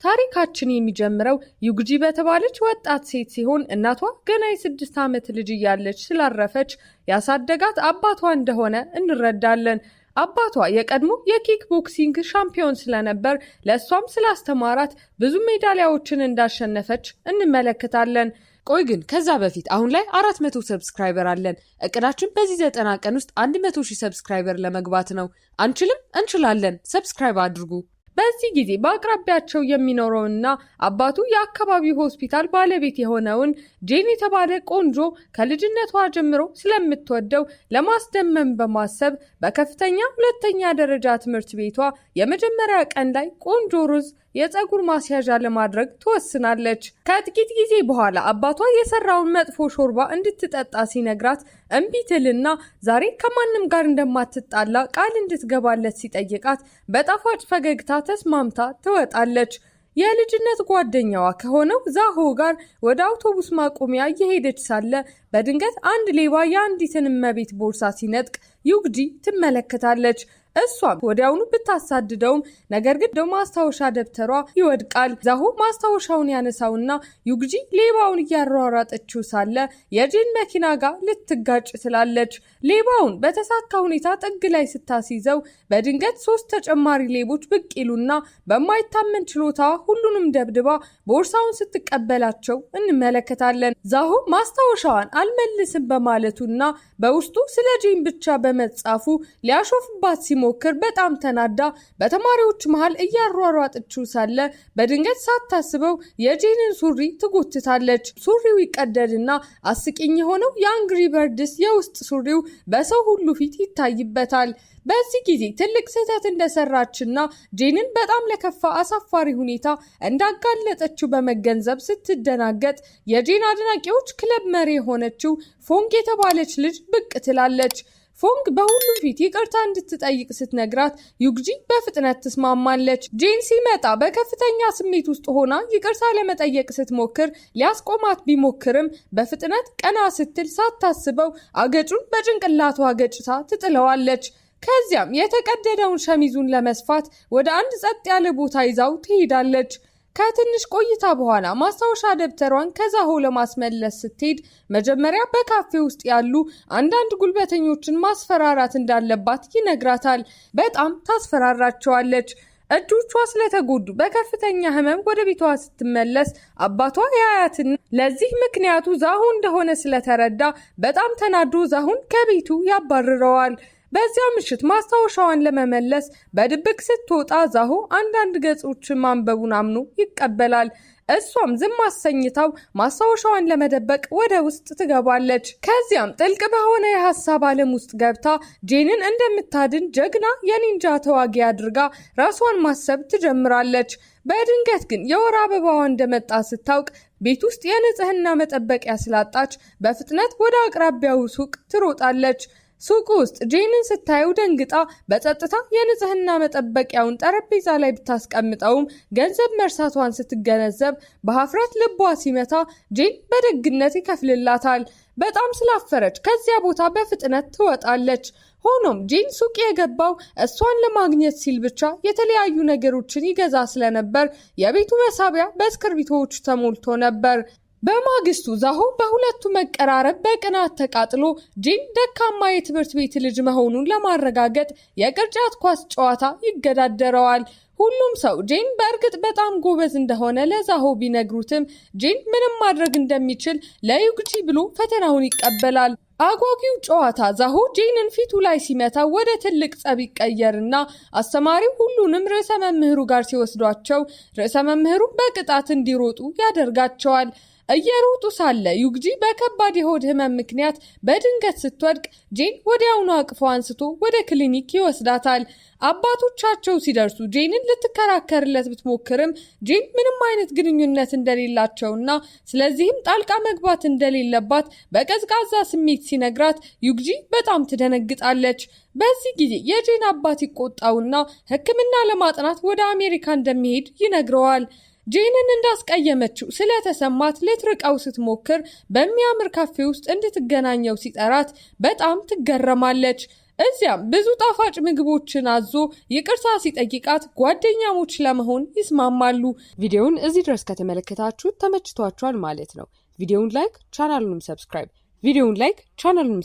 ታሪካችን የሚጀምረው ዩግጂ በተባለች ወጣት ሴት ሲሆን እናቷ ገና የ6 ዓመት ልጅ እያለች ስላረፈች ያሳደጋት አባቷ እንደሆነ እንረዳለን። አባቷ የቀድሞ የኪክ ቦክሲንግ ሻምፒዮን ስለነበር ለእሷም ስላስተማራት ብዙ ሜዳሊያዎችን እንዳሸነፈች እንመለከታለን። ቆይ ግን ከዛ በፊት አሁን ላይ 400 ሰብስክራይበር አለን። እቅዳችን በዚህ 90 ቀን ውስጥ 100,000 ሰብስክራይበር ለመግባት ነው። አንችልም? እንችላለን። ሰብስክራይብ አድርጉ። በዚህ ጊዜ በአቅራቢያቸው የሚኖረውና አባቱ የአካባቢው ሆስፒታል ባለቤት የሆነውን ጄን የተባለ ቆንጆ ከልጅነቷ ጀምሮ ስለምትወደው ለማስደመም በማሰብ በከፍተኛ ሁለተኛ ደረጃ ትምህርት ቤቷ የመጀመሪያ ቀን ላይ ቆንጆ ሩዝ የፀጉር ማስያዣ ለማድረግ ትወስናለች። ከጥቂት ጊዜ በኋላ አባቷ የሰራውን መጥፎ ሾርባ እንድትጠጣ ሲነግራት እምቢ ትልና ዛሬ ከማንም ጋር እንደማትጣላ ቃል እንድትገባለት ሲጠይቃት በጣፋጭ ፈገግታ ተስማምታ ትወጣለች። የልጅነት ጓደኛዋ ከሆነው ዛሆ ጋር ወደ አውቶቡስ ማቆሚያ እየሄደች ሳለ በድንገት አንድ ሌባ የአንዲትን እመቤት ቦርሳ ሲነጥቅ ዩግጂ ትመለከታለች። እሷም ወዲያውኑ ብታሳድደውም ነገር ግን ማስታወሻ ደብተሯ ይወድቃል። ዛሆ ማስታወሻውን ያነሳውና ዩግጂ ሌባውን እያሯሯጠችው ሳለ የጄን መኪና ጋር ልትጋጭ ትላለች። ሌባውን በተሳካ ሁኔታ ጥግ ላይ ስታስይዘው በድንገት 3 ተጨማሪ ሌቦች ብቅ ይሉና በማይታመን ችሎታ ሁሉንም ደብድባ ቦርሳውን ስትቀበላቸው እንመለከታለን። ዛሆ ማስታወሻዋን አልመልስም በማለቱና በውስጡ ስለ ጄን ብቻ በመጻፉ ሊያሾፍባት ሲሞክር በጣም ተናዳ በተማሪዎች መሃል እያሯሯጠችው ሳለ በድንገት ሳታስበው የጄንን ሱሪ ትጎትታለች። ሱሪው ይቀደድና አስቂኝ የሆነው የአንግሪ በርድስ የውስጥ ሱሪው በሰው ሁሉ ፊት ይታይበታል። በዚህ ጊዜ ትልቅ ስህተት እንደሰራችና ጄንን በጣም ለከፋ አሳፋሪ ሁኔታ እንዳጋለጠችው በመገንዘብ ስትደናገጥ የጄን አድናቂዎች ክለብ መሪ የሆነችው ፎንግ የተባለች ልጅ ብቅ ትላለች። ፎንግ በሁሉም ፊት ይቅርታ እንድትጠይቅ ስትነግራት ዩግጂ በፍጥነት ትስማማለች። ጄን ሲመጣ በከፍተኛ ስሜት ውስጥ ሆና ይቅርታ ለመጠየቅ ስትሞክር ሊያስቆማት ቢሞክርም በፍጥነት ቀና ስትል ሳታስበው አገጩን በጭንቅላቷ ገጭታ ትጥለዋለች። ከዚያም የተቀደደውን ሸሚዙን ለመስፋት ወደ አንድ ጸጥ ያለ ቦታ ይዛው ትሄዳለች። ከትንሽ ቆይታ በኋላ ማስታወሻ ደብተሯን ከዛሆ ለማስመለስ ስትሄድ መጀመሪያ በካፌ ውስጥ ያሉ አንዳንድ ጉልበተኞችን ማስፈራራት እንዳለባት ይነግራታል። በጣም ታስፈራራቸዋለች። እጆቿ ስለተጎዱ በከፍተኛ ሕመም ወደ ቤቷ ስትመለስ አባቷ ያያትና ለዚህ ምክንያቱ ዛሆ እንደሆነ ስለተረዳ በጣም ተናዶ ዛሆን ከቤቱ ያባርረዋል። በዚያ ምሽት ማስታወሻዋን ለመመለስ በድብቅ ስትወጣ ዛሆ አንዳንድ ገጾችን ማንበቡን አምኖ ይቀበላል። እሷም ዝም አሰኝታው ማስታወሻዋን ለመደበቅ ወደ ውስጥ ትገባለች። ከዚያም ጥልቅ በሆነ የሀሳብ ዓለም ውስጥ ገብታ ጄንን እንደምታድን ጀግና የኒንጃ ተዋጊ አድርጋ ራሷን ማሰብ ትጀምራለች። በድንገት ግን የወር አበባዋ እንደመጣ ስታውቅ ቤት ውስጥ የንጽህና መጠበቂያ ስላጣች በፍጥነት ወደ አቅራቢያው ሱቅ ትሮጣለች። ሱቁ ውስጥ ጄንን ስታየው ደንግጣ በጸጥታ የንጽህና መጠበቂያውን ጠረጴዛ ላይ ብታስቀምጠውም ገንዘብ መርሳቷን ስትገነዘብ በሀፍረት ልቧ ሲመታ ጄን በደግነት ይከፍልላታል። በጣም ስላፈረች ከዚያ ቦታ በፍጥነት ትወጣለች። ሆኖም ጄን ሱቅ የገባው እሷን ለማግኘት ሲል ብቻ የተለያዩ ነገሮችን ይገዛ ስለነበር የቤቱ መሳቢያ በእስክርቢቶዎች ተሞልቶ ነበር። በማግስቱ ዛሆ በሁለቱ መቀራረብ በቅናት ተቃጥሎ ጄን ደካማ የትምህርት ቤት ልጅ መሆኑን ለማረጋገጥ የቅርጫት ኳስ ጨዋታ ይገዳደረዋል። ሁሉም ሰው ጄን በእርግጥ በጣም ጎበዝ እንደሆነ ለዛሆ ቢነግሩትም ጄን ምንም ማድረግ እንደሚችል ለዩግጂ ብሎ ፈተናውን ይቀበላል። አጓጊው ጨዋታ ዛሆ ጄንን ፊቱ ላይ ሲመታ ወደ ትልቅ ጸብ ይቀየርና አስተማሪው ሁሉንም ርዕሰ መምህሩ ጋር ሲወስዷቸው ርዕሰ መምህሩ በቅጣት እንዲሮጡ ያደርጋቸዋል። እየሮጡ ሳለ ዩግጂ በከባድ የሆድ ህመም ምክንያት በድንገት ስትወድቅ ጄን ወዲያውኑ አቅፎ አንስቶ ወደ ክሊኒክ ይወስዳታል። አባቶቻቸው ሲደርሱ ጄንን ልትከራከርለት ብትሞክርም ጄን ምንም አይነት ግንኙነት እንደሌላቸውና ስለዚህም ጣልቃ መግባት እንደሌለባት በቀዝቃዛ ስሜት ሲነግራት ዩግጂ በጣም ትደነግጣለች። በዚህ ጊዜ የጄን አባት ይቆጣውና ሕክምና ለማጥናት ወደ አሜሪካ እንደሚሄድ ይነግረዋል። ጄንን እንዳስቀየመችው ስለተሰማት ልትርቀው ስትሞክር በሚያምር ካፌ ውስጥ እንድትገናኘው ሲጠራት በጣም ትገረማለች። እዚያም ብዙ ጣፋጭ ምግቦችን አዞ ይቅርታ ሲጠይቃት ጓደኛሞች ለመሆን ይስማማሉ። ቪዲዮውን እዚህ ድረስ ከተመለከታችሁ ተመችቷችኋል ማለት ነው። ቪዲዮውን ላይክ ቻናሉንም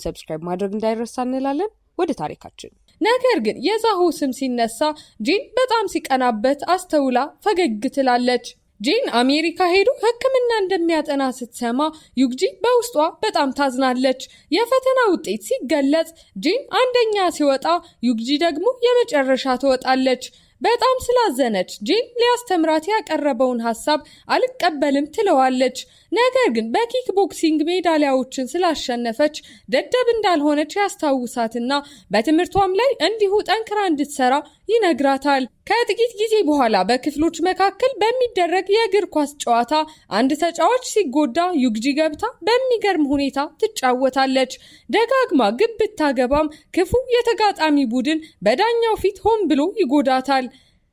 ሰብስክራይብ ማድረግ እንዳይረሳ እንላለን። ወደ ታሪካችን። ነገር ግን የዛሆ ስም ሲነሳ ጂን በጣም ሲቀናበት አስተውላ ፈገግ ትላለች። ጂን አሜሪካ ሄዶ ሕክምና እንደሚያጠና ስትሰማ ዩግጂ በውስጧ በጣም ታዝናለች። የፈተና ውጤት ሲገለጽ ጂን አንደኛ ሲወጣ ዩግጂ ደግሞ የመጨረሻ ትወጣለች። በጣም ስላዘነች ጂን ሊያስተምራት ያቀረበውን ሐሳብ አልቀበልም ትለዋለች። ነገር ግን በኪክ ቦክሲንግ ሜዳሊያዎችን ስላሸነፈች ደደብ እንዳልሆነች ያስታውሳትና በትምህርቷም ላይ እንዲሁ ጠንክራ እንድትሰራ ይነግራታል። ከጥቂት ጊዜ በኋላ በክፍሎች መካከል በሚደረግ የእግር ኳስ ጨዋታ አንድ ተጫዋች ሲጎዳ ዩግጂ ገብታ በሚገርም ሁኔታ ትጫወታለች። ደጋግማ ግብ ብታገባም ክፉ የተጋጣሚ ቡድን በዳኛው ፊት ሆን ብሎ ይጎዳታል።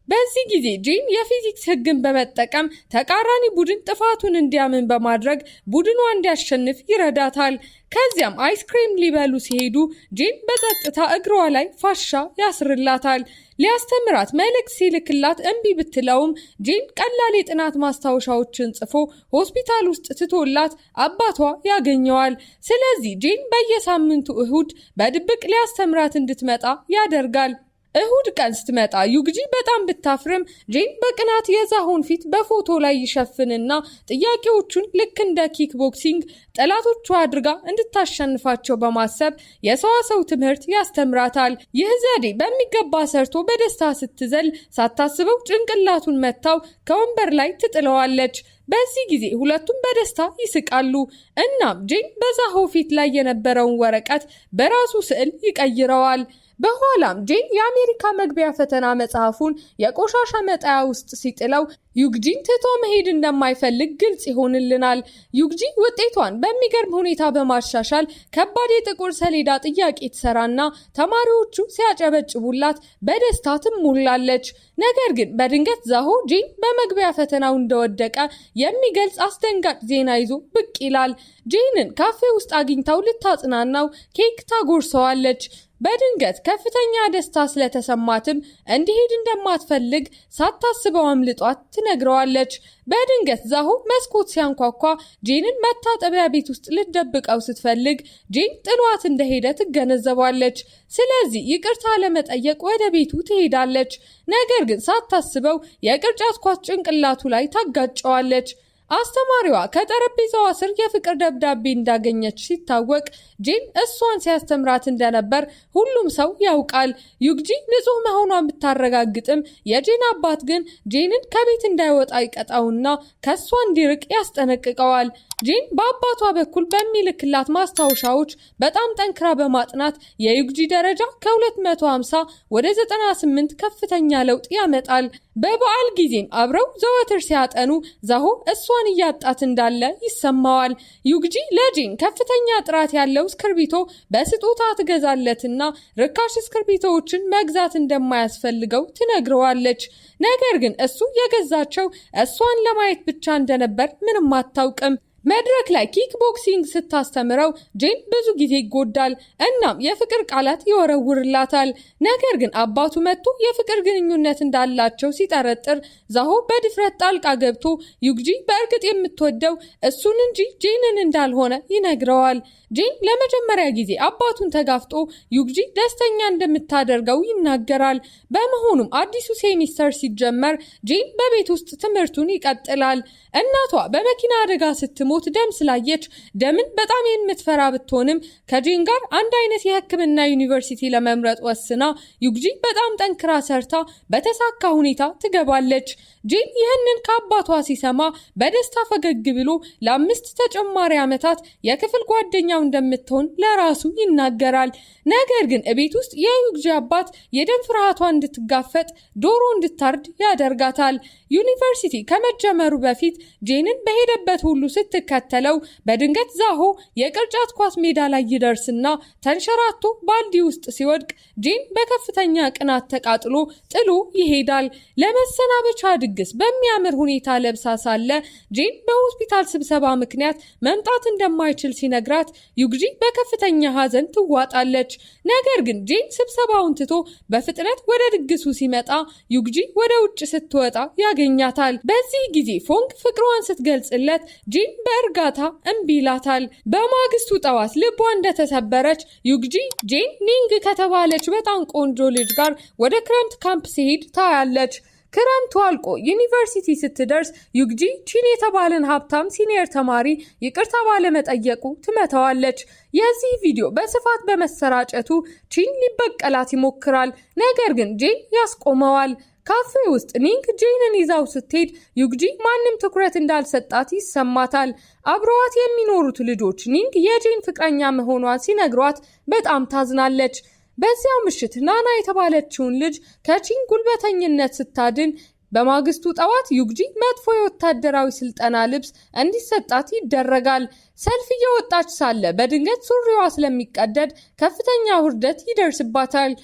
በዚህ ጊዜ ጂን የፊዚክስ ሕግን በመጠቀም ተቃራኒ ቡድን ጥፋቱን እንዲያምን በማድረግ ቡድኗ እንዲያሸንፍ ይረዳታል። ከዚያም አይስክሬም ሊበሉ ሲሄዱ ጂን በጸጥታ እግሯ ላይ ፋሻ ያስርላታል። ሊያስተምራት መልእክት ሲልክላት እምቢ ብትለውም ጂን ቀላል የጥናት ማስታወሻዎችን ጽፎ ሆስፒታል ውስጥ ትቶላት አባቷ ያገኘዋል። ስለዚህ ጂን በየሳምንቱ እሁድ በድብቅ ሊያስተምራት እንድትመጣ ያደርጋል። እሁድ ቀን ስትመጣ ዩግጂ በጣም ብታፍርም ጂን በቅናት የዛሆን ፊት በፎቶ ላይ ይሸፍንና ጥያቄዎቹን ልክ እንደ ኪክ ቦክሲንግ ጠላቶቿ አድርጋ እንድታሸንፋቸው በማሰብ የሰዋሰው ትምህርት ያስተምራታል። ይህ ዘዴ በሚገባ ሰርቶ በደስታ ስትዘል ሳታስበው ጭንቅላቱን መታው ከወንበር ላይ ትጥለዋለች። በዚህ ጊዜ ሁለቱም በደስታ ይስቃሉ። እናም ጂን በዛሆ ፊት ላይ የነበረውን ወረቀት በራሱ ስዕል ይቀይረዋል። በኋላም ጂን የአሜሪካ መግቢያ ፈተና መጽሐፉን የቆሻሻ መጣያ ውስጥ ሲጥለው ዩግጂን ትቶ መሄድ እንደማይፈልግ ግልጽ ይሆንልናል። ዩግጂ ውጤቷን በሚገርም ሁኔታ በማሻሻል ከባድ የጥቁር ሰሌዳ ጥያቄ ትሰራና ተማሪዎቹ ሲያጨበጭቡላት በደስታ ትሞላለች። ነገር ግን በድንገት ዛሆ ጂን በመግቢያ ፈተናው እንደወደቀ የሚገልጽ አስደንጋጭ ዜና ይዞ ብቅ ይላል። ጂንን ካፌ ውስጥ አግኝታው ልታጽናናው ኬክ ታጎርሰዋለች። በድንገት ከፍተኛ ደስታ ስለተሰማትም እንዲሄድ እንደማትፈልግ ሳታስበው አምልጧት ትነግረዋለች። በድንገት ዛሆ መስኮት ሲያንኳኳ ጂንን መታጠቢያ ቤት ውስጥ ልትደብቀው ስትፈልግ ጂን ጥሏት እንደሄደ ትገነዘባለች። ስለዚህ ይቅርታ ለመጠየቅ ወደ ቤቱ ትሄዳለች። ነገር ግን ሳታስበው የቅርጫት ኳስ ጭንቅላቱ ላይ ታጋጨዋለች። አስተማሪዋ ከጠረጴዛዋ ስር የፍቅር ደብዳቤ እንዳገኘች ሲታወቅ ጂን እሷን ሲያስተምራት እንደነበር ሁሉም ሰው ያውቃል። ዩግጂ ንጹህ መሆኗን ብታረጋግጥም የጂን አባት ግን ጂንን ከቤት እንዳይወጣ ይቀጣውና ከሷ እንዲርቅ ያስጠነቅቀዋል። ጂን በአባቷ በኩል በሚልክላት ማስታወሻዎች በጣም ጠንክራ በማጥናት የዩግጂ ደረጃ ከ250 ወደ 98 ከፍተኛ ለውጥ ያመጣል። በበዓል ጊዜም አብረው ዘወትር ሲያጠኑ ዛሆ እሷን እያጣት እንዳለ ይሰማዋል። ዩግጂ ለጂን ከፍተኛ ጥራት ያለው እስክርቢቶ በስጦታ ትገዛለትና ርካሽ እስክርቢቶዎችን መግዛት እንደማያስፈልገው ትነግረዋለች። ነገር ግን እሱ የገዛቸው እሷን ለማየት ብቻ እንደነበር ምንም አታውቅም። መድረክ ላይ ኪክ ቦክሲንግ ስታስተምረው ጂን ብዙ ጊዜ ይጎዳል። እናም የፍቅር ቃላት ይወረውርላታል። ነገር ግን አባቱ መጥቶ የፍቅር ግንኙነት እንዳላቸው ሲጠረጥር ዛሆ በድፍረት ጣልቃ ገብቶ ዩግጂ በእርግጥ የምትወደው እሱን እንጂ ጂንን እንዳልሆነ ይነግረዋል። ጂን ለመጀመሪያ ጊዜ አባቱን ተጋፍጦ ዩግጂ ደስተኛ እንደምታደርገው ይናገራል። በመሆኑም አዲሱ ሴሚስተር ሲጀመር ጂን በቤት ውስጥ ትምህርቱን ይቀጥላል። እናቷ በመኪና አደጋ ስትሞት ደም ስላየች ደምን በጣም የምትፈራ ብትሆንም ከጂን ጋር አንድ አይነት የሕክምና ዩኒቨርሲቲ ለመምረጥ ወስና ዩግጂ በጣም ጠንክራ ሰርታ በተሳካ ሁኔታ ትገባለች። ጂን ይህንን ከአባቷ ሲሰማ በደስታ ፈገግ ብሎ ለ5 ተጨማሪ ዓመታት የክፍል ጓደኛው እንደምትሆን ለራሱ ይናገራል። ነገር ግን እቤት ውስጥ የዩግጂ አባት የደም ፍርሃቷን እንድትጋፈጥ ዶሮ እንድታርድ ያደርጋታል። ዩኒቨርሲቲ ከመጀመሩ በፊት ጂንን በሄደበት ሁሉ ስትከተል ስትከተለው በድንገት ዛሆ የቅርጫት ኳስ ሜዳ ላይ ይደርስና ተንሸራቶ ባልዲ ውስጥ ሲወድቅ ጄን በከፍተኛ ቅናት ተቃጥሎ ጥሎ ይሄዳል። ለመሰናበቻ ድግስ በሚያምር ሁኔታ ለብሳ ሳለ ጄን በሆስፒታል ስብሰባ ምክንያት መምጣት እንደማይችል ሲነግራት ዩግጂ በከፍተኛ ሐዘን ትዋጣለች። ነገር ግን ጄን ስብሰባውን ትቶ በፍጥነት ወደ ድግሱ ሲመጣ ዩግጂ ወደ ውጭ ስትወጣ ያገኛታል። በዚህ ጊዜ ፎንግ ፍቅሯን ስትገልጽለት ጄን በእርጋታ እምቢ ይላታል። በማግስቱ ጠዋት ልቧ እንደተሰበረች ዩግጂ ጄን ኒንግ ከተባለች በጣም ቆንጆ ልጅ ጋር ወደ ክረምት ካምፕ ሲሄድ ታያለች። ክረምቱ አልቆ ዩኒቨርሲቲ ስትደርስ ዩግጂ ቺን የተባለን ሀብታም ሲኒየር ተማሪ ይቅርታ ባለመጠየቁ ትመታዋለች። የዚህ ቪዲዮ በስፋት በመሰራጨቱ ቺን ሊበቀላት ይሞክራል። ነገር ግን ጄን ያስቆመዋል። ካፌ ውስጥ ኒንግ ጄንን ይዛው ስትሄድ ዩግጂ ማንም ትኩረት እንዳልሰጣት ይሰማታል። አብረዋት የሚኖሩት ልጆች ኒንግ የጄን ፍቅረኛ መሆኗን ሲነግሯት በጣም ታዝናለች። በዚያው ምሽት ናና የተባለችውን ልጅ ከቺን ጉልበተኝነት ስታድን በማግስቱ ጠዋት ዩግጂ መጥፎ የወታደራዊ ስልጠና ልብስ እንዲሰጣት ይደረጋል። ሰልፍ እየወጣች ሳለ በድንገት ሱሪዋ ስለሚቀደድ ከፍተኛ ውርደት ይደርስባታል።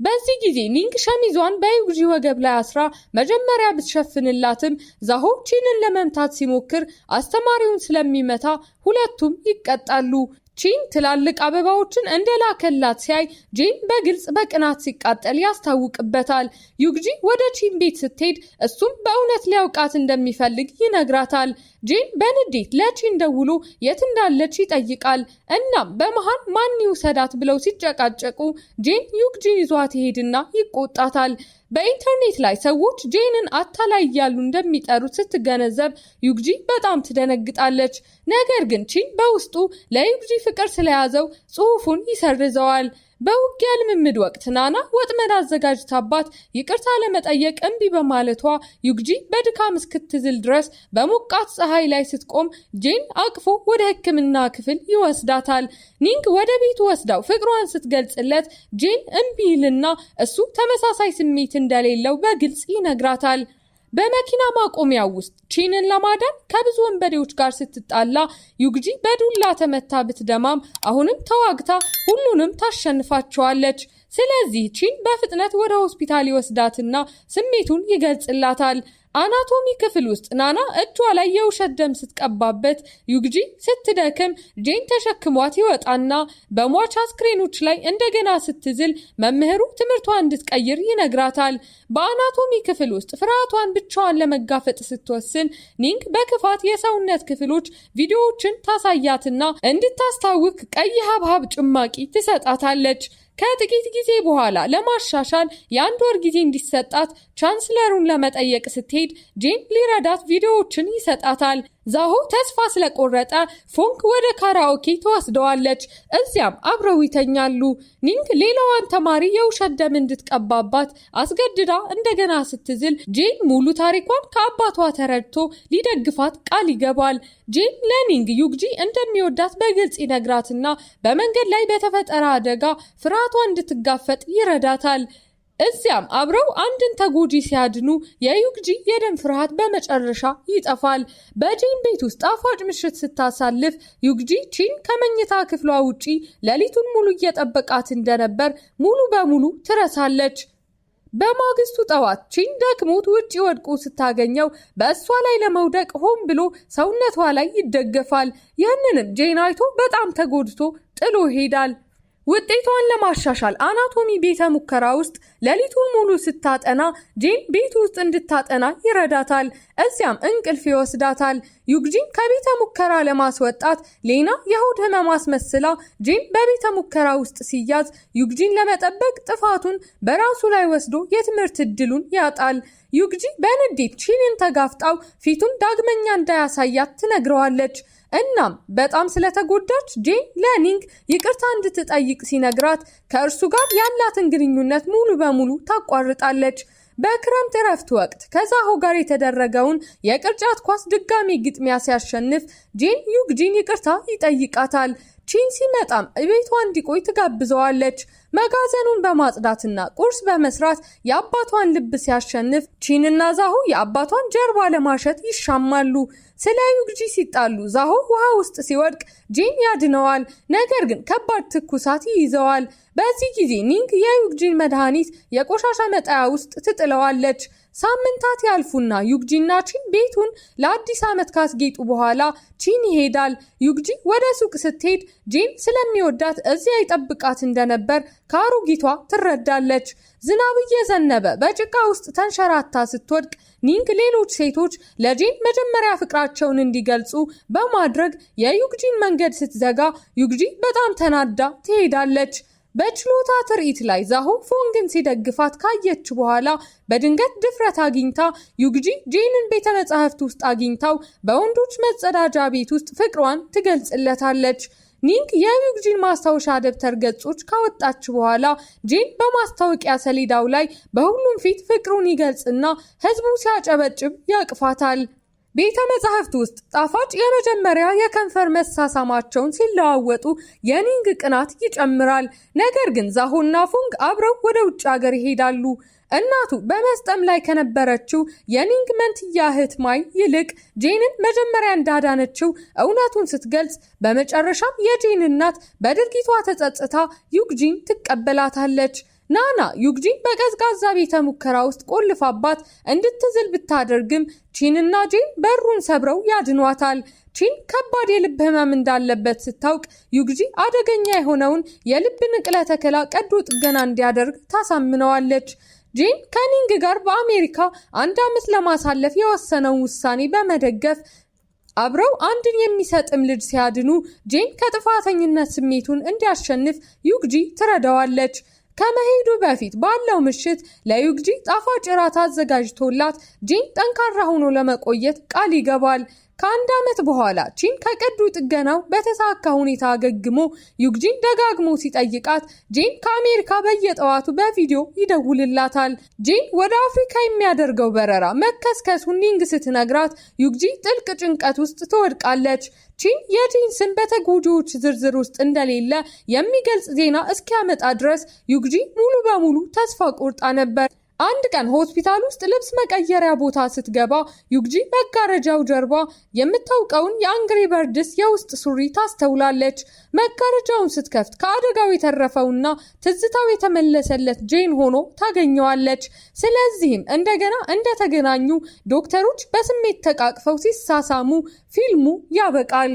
በዚህ ጊዜ ኒንግ ሸሚዟን በዩግጂ ወገብ ላይ አስራ መጀመሪያ ብትሸፍንላትም ዛሆ ቺንን ለመምታት ሲሞክር አስተማሪውን ስለሚመታ ሁለቱም ይቀጣሉ። ቺን ትላልቅ አበባዎችን እንደላከላት ሲያይ ጄን በግልጽ በቅናት ሲቃጠል ያስታውቅበታል። ዩግጂ ወደ ቺን ቤት ስትሄድ እሱም በእውነት ሊያውቃት እንደሚፈልግ ይነግራታል። ጄን በንዴት ለቺን ደውሎ የት እንዳለች ይጠይቃል። እናም በመሃል ማን ይውሰዳት ብለው ሲጨቃጨቁ ጄን ዩግጂን ይዟት ይሄድና ይቆጣታል። በኢንተርኔት ላይ ሰዎች ጄንን አታላይ እያሉ እንደሚጠሩት ስትገነዘብ ዩግጂ በጣም ትደነግጣለች። ነገር ግን ቺን በውስጡ ለዩግጂ ፍቅር ስለያዘው ጽሑፉን ይሰርዘዋል። በውጊያ ልምምድ ወቅት ናና ወጥመድ አዘጋጅታባት ይቅርታ ለመጠየቅ እምቢ በማለቷ ዩግጂ በድካም እስክትዝል ድረስ በሞቃት ፀሐይ ላይ ስትቆም ጄን አቅፎ ወደ ሕክምና ክፍል ይወስዳታል። ኒንግ ወደ ቤቱ ወስዳው ፍቅሯን ስትገልጽለት ጄን እምቢ ይልና እሱ ተመሳሳይ ስሜት እንደሌለው በግልጽ ይነግራታል። በመኪና ማቆሚያው ውስጥ ቺንን ለማዳን ከብዙ ወንበዴዎች ጋር ስትጣላ ዩግጂ በዱላ ተመታ ብትደማም አሁንም ተዋግታ ሁሉንም ታሸንፋቸዋለች። ስለዚህ ቺን በፍጥነት ወደ ሆስፒታል ይወስዳትና ስሜቱን ይገልጽላታል። አናቶሚ ክፍል ውስጥ ናና እጇ ላይ የውሸት ደም ስትቀባበት ዩግጂ ስትደክም ጄን ተሸክሟት ይወጣና በሟች አስክሬኖች ላይ እንደገና ስትዝል መምህሩ ትምህርቷን እንድትቀይር ይነግራታል። በአናቶሚ ክፍል ውስጥ ፍርሃቷን ብቻዋን ለመጋፈጥ ስትወስን ኒንግ በክፋት የሰውነት ክፍሎች ቪዲዮዎችን ታሳያትና እንድታስታውቅ ቀይ ሀብሀብ ጭማቂ ትሰጣታለች። ከጥቂት ጊዜ በኋላ ለማሻሻል የ1 ወር ጊዜ እንዲሰጣት ቻንስለሩን ለመጠየቅ ስትሄድ ጄን ሊረዳት ቪዲዮዎችን ይሰጣታል። ዛሆ ተስፋ ስለቆረጠ ፎንግ ወደ ካራኦኬ ትወስደዋለች። እዚያም አብረው ይተኛሉ። ኒንግ ሌላዋን ተማሪ የውሸት ደም እንድትቀባባት አስገድዳ እንደገና ስትዝል ጄን ሙሉ ታሪኳን ከአባቷ ተረድቶ ሊደግፋት ቃል ይገባል። ጄን ለኒንግ ዩግጂ እንደሚወዳት በግልጽ ይነግራትና በመንገድ ላይ በተፈጠረ አደጋ ፍርሃቷ እንድትጋፈጥ ይረዳታል። እዚያም አብረው አንድን ተጎጂ ሲያድኑ የዩግጂ የደም ፍርሃት በመጨረሻ ይጠፋል። በጄን ቤት ውስጥ ጣፋጭ ምሽት ስታሳልፍ ዩግጂ ቺን ከመኝታ ክፍሏ ውጪ ሌሊቱን ሙሉ እየጠበቃት እንደነበር ሙሉ በሙሉ ትረሳለች። በማግስቱ ጠዋት ቺን ደክሞት ውጪ ወድቆ ስታገኘው በእሷ ላይ ለመውደቅ ሆን ብሎ ሰውነቷ ላይ ይደገፋል። ይህንንም ጄን አይቶ በጣም ተጎድቶ ጥሎ ይሄዳል። ውጤቷን ለማሻሻል አናቶሚ ቤተ ሙከራ ውስጥ ሌሊቱን ሙሉ ስታጠና ጄን ቤት ውስጥ እንድታጠና ይረዳታል። እዚያም እንቅልፍ ይወስዳታል። ዩግጂን ከቤተ ሙከራ ለማስወጣት ሌና የሆድ ህመም አስመስላ ጄን በቤተ ሙከራ ውስጥ ሲያዝ ዩግጂን ለመጠበቅ ጥፋቱን በራሱ ላይ ወስዶ የትምህርት እድሉን ያጣል። ዩግጂ በንዴት ቺንን ተጋፍጣው ፊቱን ዳግመኛ እንዳያሳያት ትነግረዋለች። እናም በጣም ስለተጎዳች ጄን ለኒንግ ይቅርታ እንድትጠይቅ ሲነግራት ከእርሱ ጋር ያላትን ግንኙነት ሙሉ በሙሉ ታቋርጣለች። በክረምት እረፍት ወቅት ከዛሆ ጋር የተደረገውን የቅርጫት ኳስ ድጋሚ ግጥሚያ ሲያሸንፍ ጄን ዩግጂን ይቅርታ ይጠይቃታል። ቺን ሲመጣም ቤቷ እንዲቆይ ትጋብዘዋለች። መጋዘኑን በማጽዳትና ቁርስ በመስራት የአባቷን ልብ ሲያሸንፍ ቺንና ዛሆ የአባቷን ጀርባ ለማሸት ይሻማሉ። ስለ ዩግጂ ሲጣሉ ዛሆ ውሃ ውስጥ ሲወድቅ ጂን ያድነዋል። ነገር ግን ከባድ ትኩሳት ይይዘዋል። በዚህ ጊዜ ኒንግ የዩግጂን መድኃኒት የቆሻሻ መጣያ ውስጥ ትጥለዋለች። ሳምንታት ያልፉና ዩግጂና ቺን ቤቱን ለአዲስ ዓመት ካስጌጡ በኋላ ቺን ይሄዳል። ዩግጂ ወደ ሱቅ ስትሄድ ጂን ስለሚወዳት እዚያ ይጠብቃት እንደነበር ከአሮጊቷ ትረዳለች። ዝናብ እየዘነበ በጭቃ ውስጥ ተንሸራታ ስትወድቅ ኒንግ ሌሎች ሴቶች ለጂን መጀመሪያ ፍቅራቸውን እንዲገልጹ በማድረግ የዩግጂን መንገድ ስትዘጋ ዩግጂ በጣም ተናዳ ትሄዳለች። በችሎታ ትርኢት ላይ ዛሆ ፎንግን ሲደግፋት ካየች በኋላ በድንገት ድፍረት አግኝታ ዩግጂ ጂንን ቤተ መጻሕፍት ውስጥ አግኝታው በወንዶች መጸዳጃ ቤት ውስጥ ፍቅሯን ትገልጽለታለች። ኒንግ የዩግጂን ማስታወሻ ደብተር ገጾች ካወጣች በኋላ ጂን በማስታወቂያ ሰሌዳው ላይ በሁሉም ፊት ፍቅሩን ይገልጽና ህዝቡ ሲያጨበጭብ ያቅፋታል። ቤተ መጻሕፍት ውስጥ ጣፋጭ የመጀመሪያ የከንፈር መሳሳማቸውን ሲለዋወጡ የኒንግ ቅናት ይጨምራል። ነገር ግን ዛሆና ፎንግ አብረው ወደ ውጭ ሀገር ይሄዳሉ። እናቱ በመስጠም ላይ ከነበረችው የኒንግ መንትያ እህት ማይ ይልቅ ጄንን መጀመሪያ እንዳዳነችው እውነቱን ስትገልጽ፣ በመጨረሻም የጄን እናት በድርጊቷ ተጸጽታ ዩግጂን ትቀበላታለች። ናና ዩግጂን በቀዝቃዛ ቤተ ሙከራ ውስጥ ቆልፋባት እንድትዝል ብታደርግም ቺንና ጄን በሩን ሰብረው ያድኗታል። ቺን ከባድ የልብ ህመም እንዳለበት ስታውቅ ዩግጂ አደገኛ የሆነውን የልብ ንቅለ ተከላ ቀዶ ጥገና እንዲያደርግ ታሳምነዋለች። ጄን ከኒንግ ጋር በአሜሪካ 1 ዓመት ለማሳለፍ የወሰነውን ውሳኔ በመደገፍ አብረው አንድን የሚሰጥም ልጅ ሲያድኑ ጄን ከጥፋተኝነት ስሜቱን እንዲያሸንፍ ዩግጂ ትረዳዋለች። ከመሄዱ በፊት ባለው ምሽት ለዩግጂ ጣፋጭ እራት አዘጋጅቶላት ጂን ጠንካራ ሆኖ ለመቆየት ቃል ይገባል። ከ1 ዓመት በኋላ ቺን ከቀዶ ጥገናው በተሳካ ሁኔታ አገግሞ ዩግጂን ደጋግሞ ሲጠይቃት ጂን ከአሜሪካ በየጠዋቱ በቪዲዮ ይደውልላታል። ጂን ወደ አፍሪካ የሚያደርገው በረራ መከስከሱን ኒንግ ስትነግራት ዩግጂ ጥልቅ ጭንቀት ውስጥ ትወድቃለች። ቺን የጂን ስም በተጎጂዎች ዝርዝር ውስጥ እንደሌለ የሚገልጽ ዜና እስኪያመጣ ድረስ ዩግጂ ሙሉ በሙሉ ተስፋ ቆርጣ ነበር። አንድ ቀን ሆስፒታል ውስጥ ልብስ መቀየሪያ ቦታ ስትገባ ዩግጂ መጋረጃው ጀርባ የምታውቀውን የአንግሪ በርድስ የውስጥ ሱሪ ታስተውላለች። መጋረጃውን ስትከፍት ከአደጋው የተረፈውና ትዝታው የተመለሰለት ጄን ሆኖ ታገኘዋለች። ስለዚህም እንደገና እንደተገናኙ ዶክተሮች በስሜት ተቃቅፈው ሲሳሳሙ ፊልሙ ያበቃል።